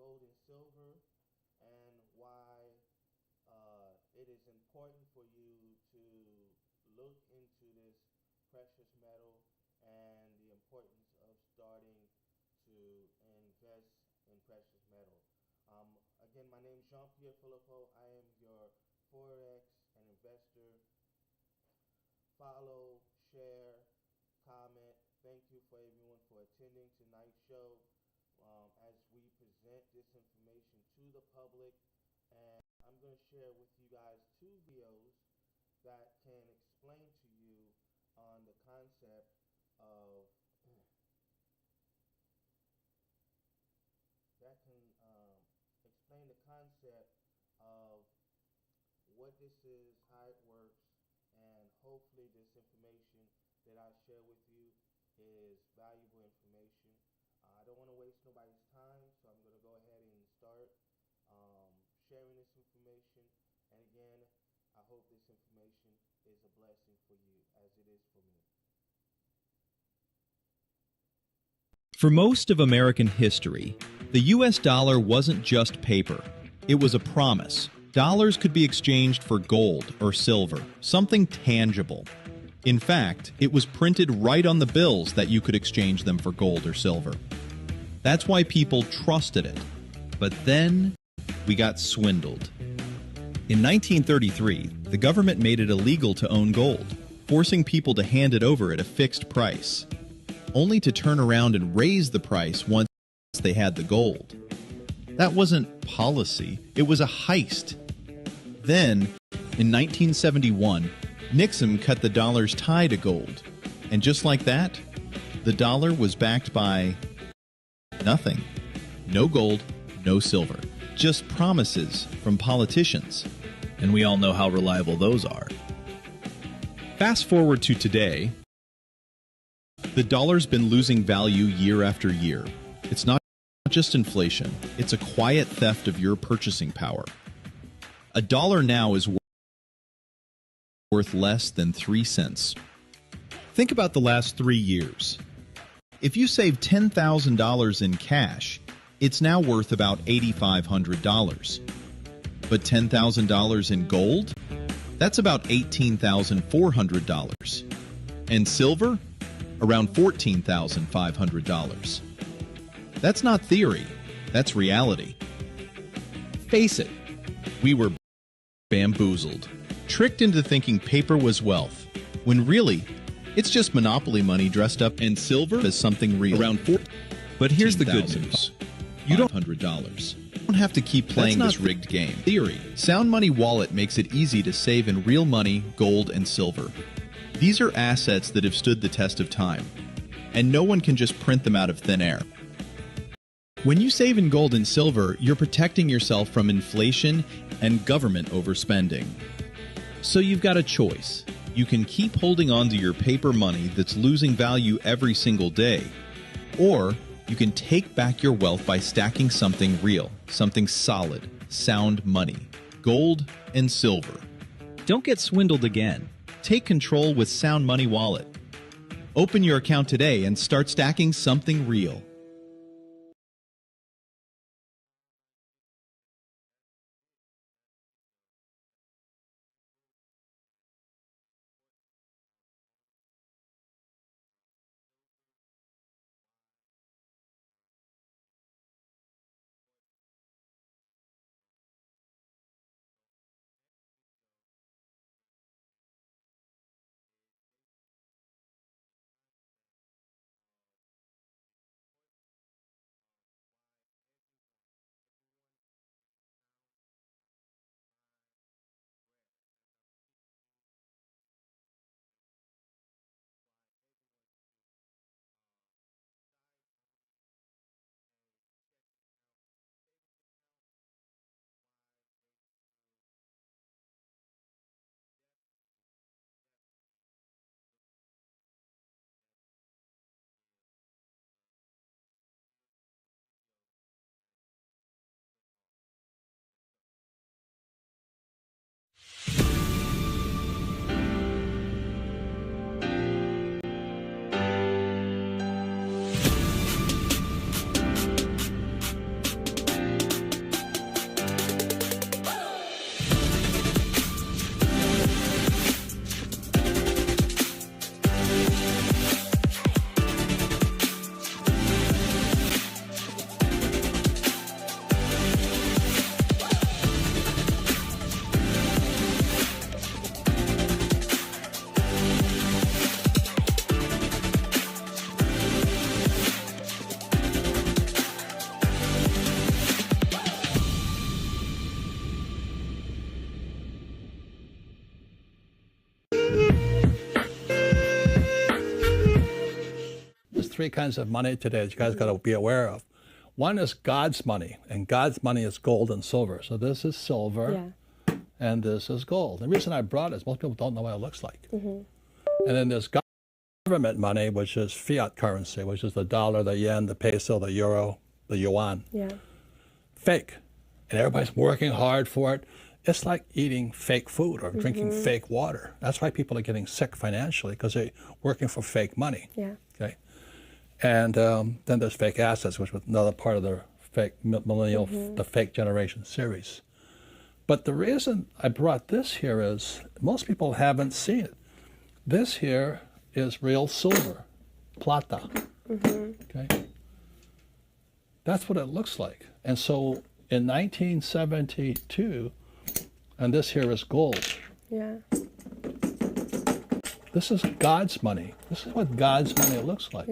gold and silver and why it is important for you to look into this precious metal and the importance of starting to invest in precious metal. Um, Again, my name is Jean-Pierre Philippeaux. I am your Forex and investor. Follow, share, comment. Thank you for everyone for attending tonight's show as we present this information to the public. And I'm going to share with you guys two videos that can explain to you on the concept of that can explain the concept of what this is, how it works, and hopefully this information that I share with you is valuable information. I don't want to waste nobody's time, so I'm going to go ahead and start um, sharing this information. And again, I hope this information is a blessing for you as it is for me. For most of American history, the U.S. dollar wasn't just paper. It was a promise. Dollars could be exchanged for gold or silver, something tangible. In fact, it was printed right on the bills that you could exchange them for gold or silver. That's why people trusted it. But then, we got swindled. In 1933, the government made it illegal to own gold, forcing people to hand it over at a fixed price, only to turn around and raise the price once they had the gold. That wasn't policy, it was a heist. Then, in 1971, Nixon cut the dollar's tie to gold, and just like that, the dollar was backed by nothing. No gold, no silver. Just promises from politicians. And we all know how reliable those are. Fast forward to today, the dollar's been losing value year after year. It's not just inflation, it's a quiet theft of your purchasing power. A dollar now is worth less than 3 cents. Think about the last 3 years. If you save $10,000 in cash, it's now worth about $8,500. But $10,000 in gold? That's about $18,400. And silver? Around $14,500. That's not theory, that's reality. Face it, we were bamboozled, tricked into thinking paper was wealth, when really, it's just monopoly money dressed up and silver as something real. Around But here's the good news. You don't have to keep playing this rigged game. Theory. Sound Money Wallet makes it easy to save in real money, gold, and silver. These are assets that have stood the test of time, and no one can just print them out of thin air. When you save in gold and silver, you're protecting yourself from inflation and government overspending. So you've got a choice. You can keep holding on to your paper money that's losing value every single day, or you can take back your wealth by stacking something real, something solid, sound money, gold and silver. Don't get swindled again. Take control with Sound Money Wallet. Open your account today and start stacking something real. three kinds of money today that you guys got to be aware of. One is God's money, and God's money is gold and silver. So this is silver, and this is gold. The reason I brought it is most people don't know what it looks like. And then there's government money, which is fiat currency, which is the dollar, the yen, the peso, the euro, the yuan. Fake. And everybody's working hard for it. It's like eating fake food or drinking fake water. That's why people are getting sick financially, because they're working for fake money. Okay. And then there's fake assets, which was another part of the fake millennial, the fake generation series. But the reason I brought this here is most people haven't seen it. This here is real silver, plata. Okay. That's what it looks like. And so in 1972, and this here is gold. This is God's money. This is what God's money looks like.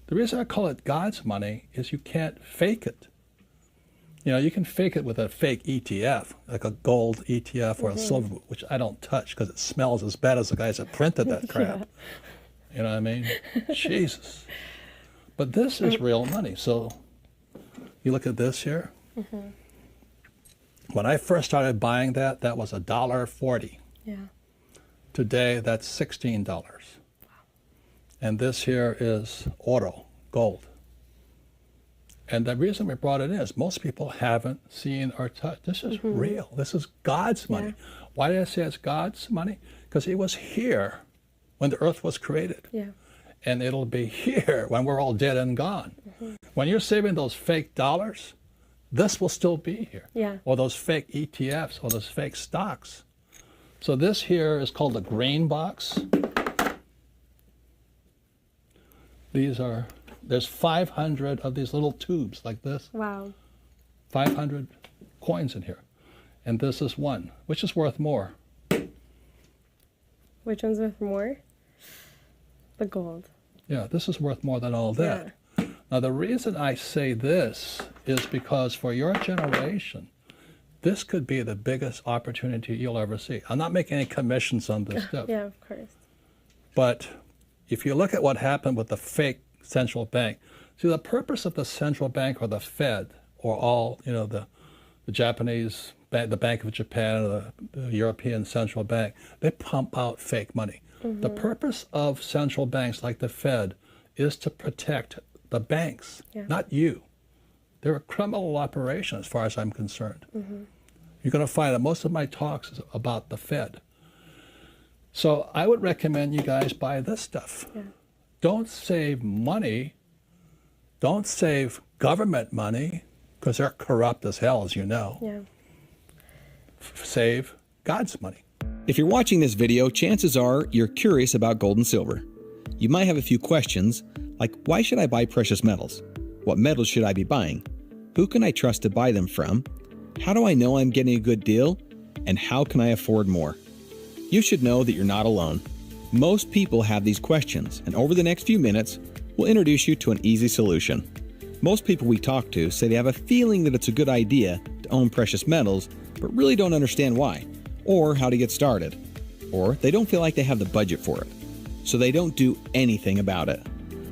The reason I call it God's money is you can't fake it. You know, you can fake it with a fake ETF, like a gold ETF or a silver, which I don't touch because it smells as bad as the guys that printed that crap. You know what I mean? Jesus. But this is real money. So you look at this here. When I first started buying that, that was $1.40. Today, that's $16. And this here is oro, gold. And the reason we brought it in is most people haven't seen or touched. This is real. This is God's money. Why did I say it's God's money? Because it was here when the earth was created. And it'll be here when we're all dead and gone. When you're saving those fake dollars, this will still be here. Or those fake ETFs or those fake stocks. So this here is called the green box. There's 500 of these little tubes like this. 500 coins in here. And this is one, which is worth more. Which one's worth more? The gold. Yeah, this is worth more than all that. Now, the reason I say this is because for your generation, this could be the biggest opportunity you'll ever see. I'm not making any commissions on this stuff. Of course. But if you look at what happened with the fake central bank, see, the purpose of the central bank or the Fed or all, you know, the Japanese bank, the Bank of Japan, or the European Central Bank, they pump out fake money. The purpose of central banks like the Fed is to protect the banks, not you. They're a criminal operation as far as I'm concerned. You're going to find that most of my talks is about the Fed. So I would recommend you guys buy this stuff. Don't save money. Don't save government money, because they're corrupt as hell, as you know. Save God's money. If you're watching this video, chances are you're curious about gold and silver. You might have a few questions, like why should I buy precious metals? What metals should I be buying? Who can I trust to buy them from? How do I know I'm getting a good deal? And how can I afford more? You should know that you're not alone. Most people have these questions, and over the next few minutes, we'll introduce you to an easy solution. Most people we talk to say they have a feeling that it's a good idea to own precious metals, but really don't understand why, or how to get started. Or they don't feel like they have the budget for it, so they don't do anything about it.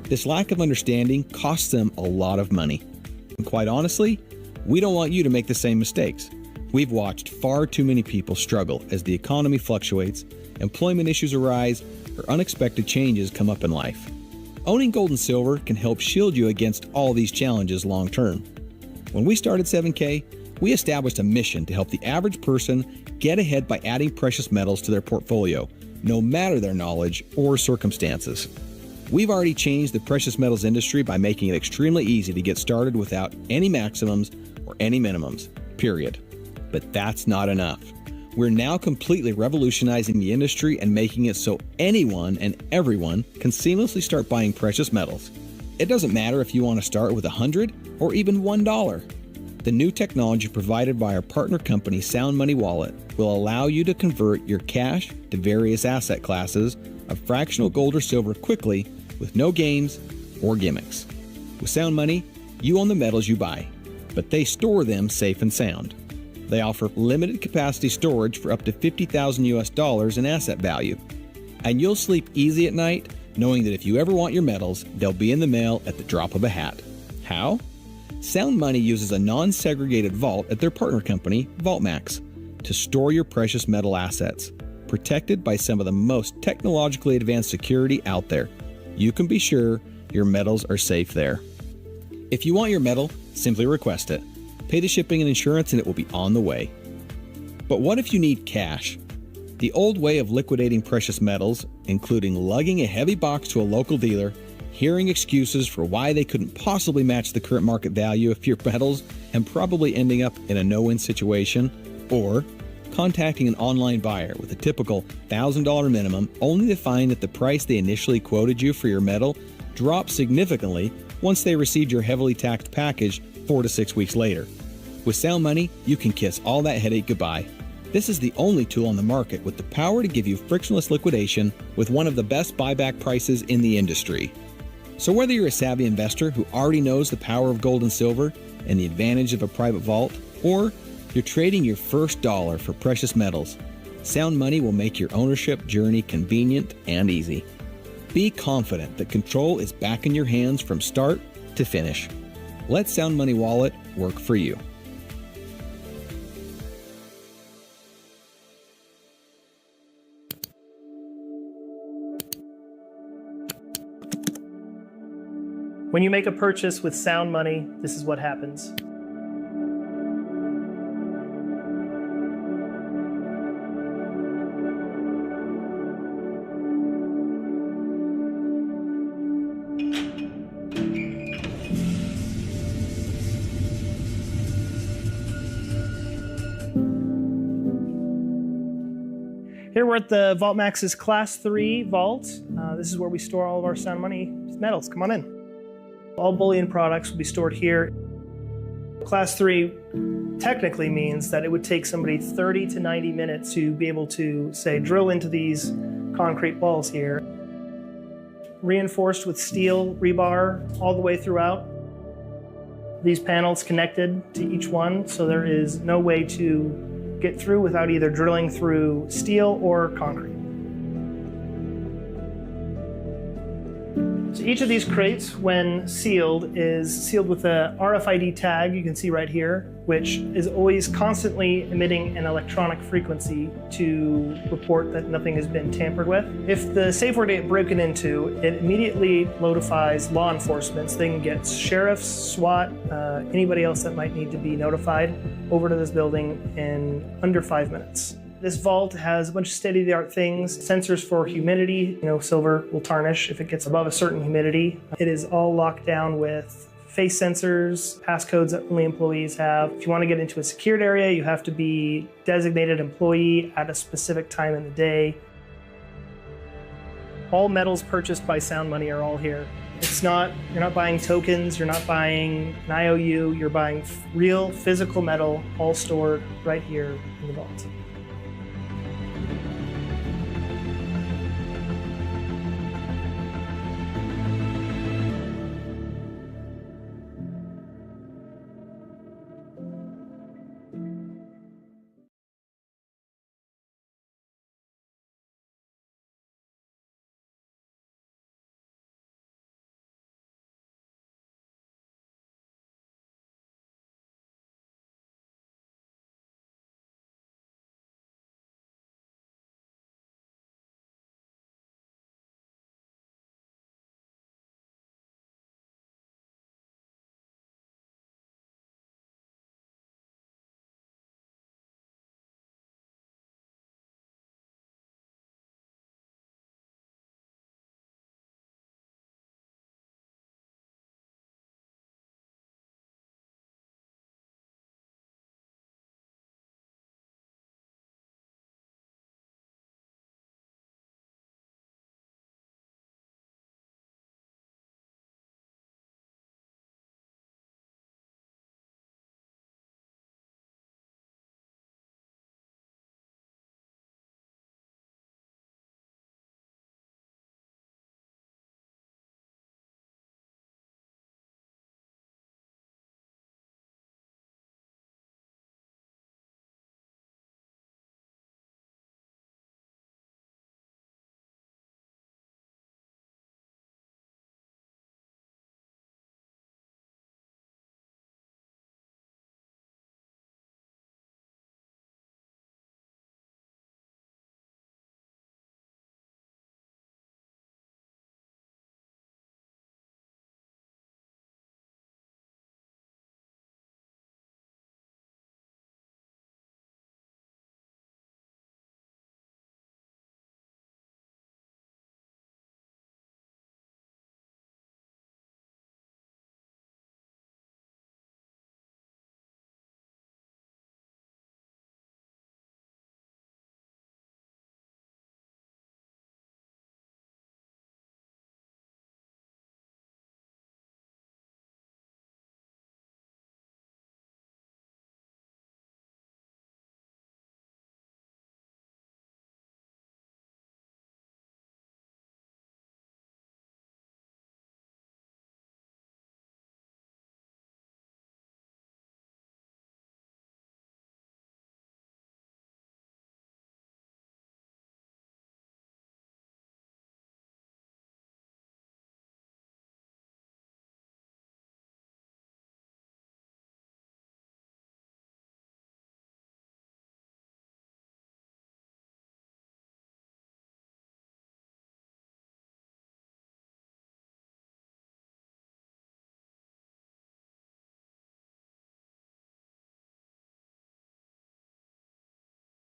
This lack of understanding costs them a lot of money. And quite honestly, we don't want you to make the same mistakes. We've watched far too many people struggle as the economy fluctuates, employment issues arise, or unexpected changes come up in life. Owning gold and silver can help shield you against all these challenges long term. When we started 7K, we established a mission to help the average person get ahead by adding precious metals to their portfolio, no matter their knowledge or circumstances. We've already changed the precious metals industry by making it extremely easy to get started without any maximums or any minimums, period. But that's not enough. We're now completely revolutionizing the industry and making it so anyone and everyone can seamlessly start buying precious metals. It doesn't matter if you want to start with $100 or even $1. The new technology provided by our partner company Sound Money Wallet will allow you to convert your cash to various asset classes of fractional gold or silver quickly with no games or gimmicks. With Sound Money, you own the metals you buy, but they store them safe and sound. They offer limited capacity storage for up to $50,000 US in asset value. And you'll sleep easy at night knowing that if you ever want your metals, they'll be in the mail at the drop of a hat. How? Sound Money uses a non-segregated vault at their partner company, VaultMax, to store your precious metal assets, protected by some of the most technologically advanced security out there. You can be sure your metals are safe there. If you want your metal, simply request it. Pay the shipping and insurance and it will be on the way. But what if you need cash? The old way of liquidating precious metals, including lugging a heavy box to a local dealer, hearing excuses for why they couldn't possibly match the current market value of your metals and probably ending up in a no-win situation, or contacting an online buyer with a typical $1,000 minimum only to find that the price they initially quoted you for your metal dropped significantly once they received your heavily taxed package 4 to 6 weeks later. With Sound Money, you can kiss all that headache goodbye. This is the only tool on the market with the power to give you frictionless liquidation with one of the best buyback prices in the industry. So whether you're a savvy investor who already knows the power of gold and silver and the advantage of a private vault, or you're trading your first dollar for precious metals, Sound Money will make your ownership journey convenient and easy. Be confident that control is back in your hands from start to finish. Let Sound Money Wallet work for you. When you make a purchase with Sound Money, this is what happens. Here we're at the VaultMax's Class 3 vault. This is where we store all of our Sound Money metals. Come on in. All bullion products will be stored here. Class 3 technically means that it would take somebody 30 to 90 minutes to be able to, say, drill into these concrete balls here. Reinforced with steel rebar all the way throughout. These panels connected to each one, so there is no way to get through without either drilling through steel or concrete. So each of these crates, when sealed, is sealed with a RFID tag you can see right here, which is always constantly emitting an electronic frequency to report that nothing has been tampered with. If the safe were to get broken into, it immediately notifies law enforcement, so they can get sheriffs, SWAT, anybody else that might need to be notified over to this building in under 5 minutes. This vault has a bunch of state-of-the-art things, sensors for humidity. Silver will tarnish if it gets above a certain humidity. It is all locked down with face sensors, passcodes that only employees have. If you want to get into a secured area, you have to be designated employee at a specific time in the day. All metals purchased by Sound Money are all here. You're not buying tokens, you're not buying an IOU, you're buying real physical metal, all stored right here in the vault.